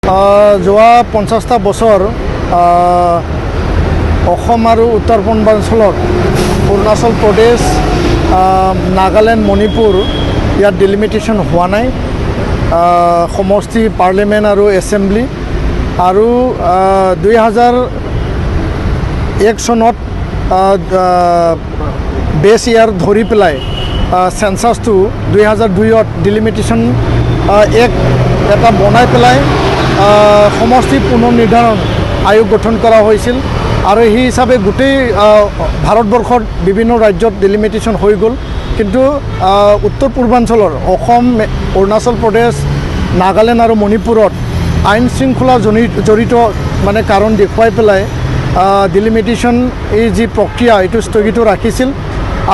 যোৱা 50টা বছৰ অসম আৰু উত্তৰ পূৰ্বাঞ্চলত অৰুণাচল প্ৰদেশ নাগালেণ্ড মণিপুৰ ইয়াত ডিলিমিটেশ্যন হোৱা নাই সমষ্টি পাৰ্লিমেণ্ট আৰু এছেম্বলি আৰু 2001 চনত বেছ ইয়াৰ ধৰি পেলাই চেঞ্চাছটো 2002ত ডিলিমিটেশ্যন এটা বনাই পেলাই সমষ্টি পুনৰ নিৰ্ধাৰণ আয়োগ গঠন কৰা হৈছিল আৰু সেই হিচাপে গোটেই ভাৰতবৰ্ষৰ বিভিন্ন ৰাজ্যত ডিলিমিটেশ্যন হৈ গ'ল কিন্তু উত্তৰ পূৰ্বাঞ্চলৰ অসম অৰুণাচল প্ৰদেশ নাগালেণ্ড আৰু মণিপুৰত আইন শৃংখলা জড়িত মানে কাৰণ দেখুৱাই পেলাই ডিলিমিটেশ্যন এই যি প্ৰক্ৰিয়া এইটো স্থগিত ৰাখিছিল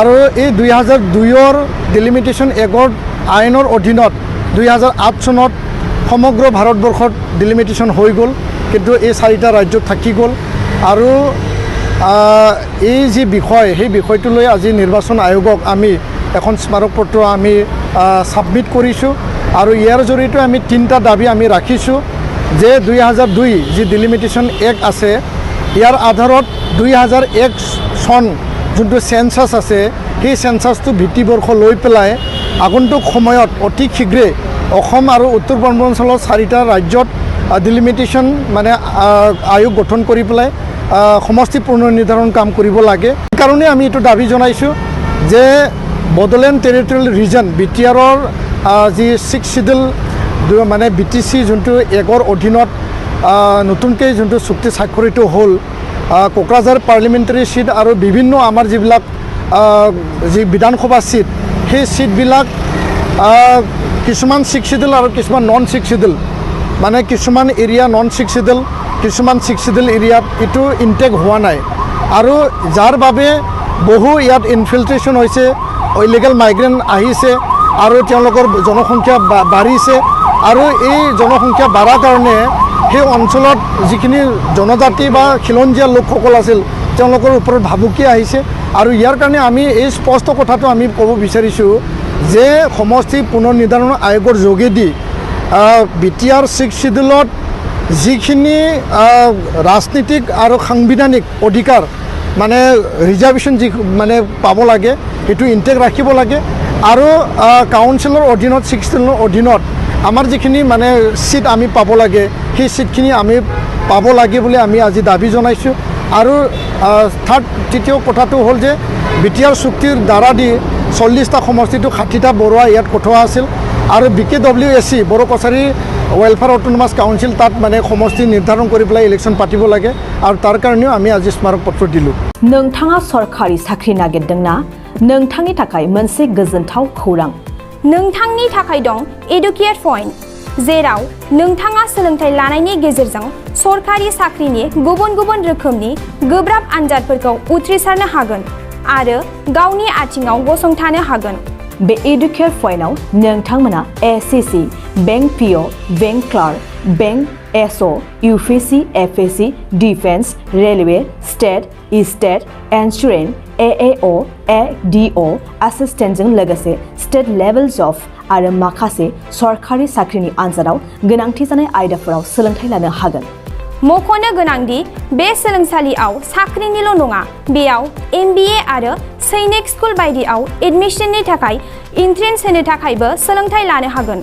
আৰু এই 2002ৰ ডিলিমিটেশ্যন এক্টৰ আইনৰ অধীনত 2008 চনত সমগ্ৰ ভাৰতবৰ্ষত ডিলিমিটেশ্যন হৈ গ'ল কিন্তু এই 4টা ৰাজ্যত থাকি গ'ল আৰু এই যি বিষয় সেই বিষয়টো লৈ আজি নিৰ্বাচন আয়োগক আমি এখন স্মাৰক পত্ৰ আমি সাবমিট কৰিছোঁ আৰু ইয়াৰ জৰিয়তে আমি 3টা দাবী আমি ৰাখিছোঁ যে 2002 যি ডিলিমিটেশ্যন এক্ট আছে ইয়াৰ আধাৰত 2001 চন যোনটো চেঞ্চাছ আছে সেই চেঞ্চাছটো ভিত্তিবৰ্ষ লৈ পেলাই আগন্তুক সময়ত অতি শীঘ্ৰে অসম আৰু উত্তৰ পূৰ্বাঞ্চলৰ 4টা ৰাজ্যত ডিলিমিটেশ্যন মানে আয়োগ গঠন কৰি পেলাই সমষ্টি পুনৰ নিৰ্ধাৰণ কাম কৰিব লাগে সেইকাৰণে আমি এইটো দাবী জনাইছোঁ যে বড়োলেণ্ড টেৰিটৰিয়েল ৰিজন BTRৰ যি 6 শিডিউল মানে BTC যোনটো একৰ অধীনত নতুনকৈ যোনটো চুক্তি স্বাক্ষৰিত হ'ল কোকৰাঝাৰ পাৰ্লিমেণ্টাৰী সিট আৰু বিভিন্ন আমাৰ যিবিলাক যি বিধানসভা সিট সেই সিটবিলাক কিছুমান 6 শিডিউল আৰু কিছুমান নন 6 শিডিউল মানে কিছুমান এৰিয়া নন 6 শিডিউল কিছুমান 6 শিডিউল এৰিয়াত এইটো ইনটেক হোৱা নাই আৰু যাৰ বাবে বহু ইয়াত ইনফিল্ট্ৰেশ্যন হৈছে ইলিগেল মাইগ্ৰেণ্ট আহিছে আৰু তেওঁলোকৰ জনসংখ্যা বাঢ়িছে আৰু এই জনসংখ্যা বাঢ়াৰ কাৰণে সেই অঞ্চলত যিখিনি জনজাতি বা খিলঞ্জীয়া লোকসকল আছিল তেওঁলোকৰ ওপৰত ভাবুকি আহিছে আৰু ইয়াৰ কাৰণে আমি এই স্পষ্ট কথাটো আমি ক'ব বিচাৰিছোঁ যে সমষ্টি পুনৰ নিৰ্ধাৰণ আয়োগৰ যোগেদি BTR 6 শিডিউলত যিখিনি ৰাজনীতিক আৰু সাংবিধানিক অধিকাৰ মানে ৰিজাৰ্ভেশ্যন যি মানে পাব লাগে সেইটো ইনটেক ৰাখিব লাগে আৰু কাউন্সিলৰ অধীনত 6 শিডিউলৰ অধীনত আমাৰ যিখিনি মানে সিট আমি পাব লাগে সেই সিটখিনি আমি পাব লাগে বুলি আমি আজি দাবী জনাইছোঁ আৰু তৃতীয় কথাটো হ'ল যে BTR চুক্তিৰ দ্বাৰা দি 40টা সমষ্টিটো 60টা বড়োৱা ইয়াত পঠোৱা আছিল আৰু BKWAC Bodo Kachari welfare autonomous council তাত মানে সমষ্টি নিৰ্ধাৰণ কৰি পেলাই ইলেকশ্যন পাতিব লাগে আৰু তাৰ কাৰণেও আমি আজি স্মাৰক পত্ৰ দিলোঁ नोंथाङा सरखारि साख्रि नागिरदोंना नोंथांनि थाखाय मोनसे गोजोनथाव खौरां नोंथांनि थाखाय दं एडुकेट पइन्ट जेराव नोंथाङा सोलोंथाइ लानायनि गेजेरजों सरखारि साख्रिनि गुबुन गुबुन रोखोमनि गोब्राब आनजादफोरखौ उथ्रिसारनो हागोन आरो गावनि आथिङाव गसंथानो हागोन बे एडुकेट पइन्टआव नोंथांमोना SCC bank PO bank clerk bank SO UPC FAC defence railway state insurance AAO ADO एसिस्टेन्टजों लोगोसे स्टेट लेभेल जब आरो माखासे सरखारि साख्रिनि आनजादाव गोनांथि जानाय आयदाफोराव सोलोंथाइ लानो हागोन मख'नो गोनांदि बे सोलोंसालियाव साख्रिनिल' नङा बेयाव MBA आरो सैनिक स्कुल बायदियाव एडमिशननि थाखाय एन्ट्रेन्स होनो थाखायबो सोलोंथाइ लानो हागोन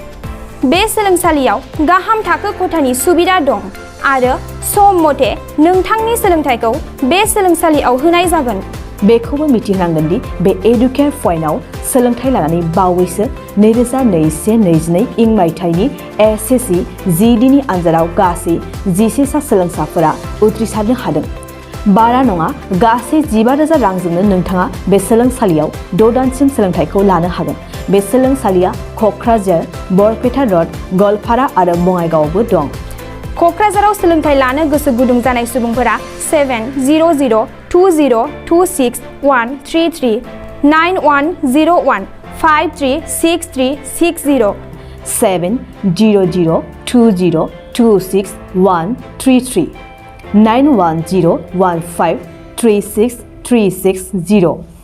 बे सोलोंसालियाव गाहाम थाखो खथानि सुबिदा दं आरो सम मथे नोंथांनि सोलोंथाइखौ बे सोलोंसालियाव होनाय जागोन बेखौबो मिथिनांगोन दि बे एडुकेट पइन्टआव सोलोंथाइ लानानै बावैसो 2021-22 इं मायथाइनि SCC GDनि आनजादाव गासै 11 सा सोलोंसाफोरा उथ्रिसारनो हादों बारा नङा गासै 15,000 रांजोंनो नोंथाङा बे सोलोंसालियाव 6 दानसिम सोलोंथाइखौ लानो हागोन बे सोलोंसालिया क'क्राझार बरपेटा रड गलपारा आरो बङाइगावआवबो दं क'क्राझाराव सोलोंथाइ लानो गोसो गुदुं जानाय सुबुंफोरा 70020261133 9101 536360 70020261133 9101536360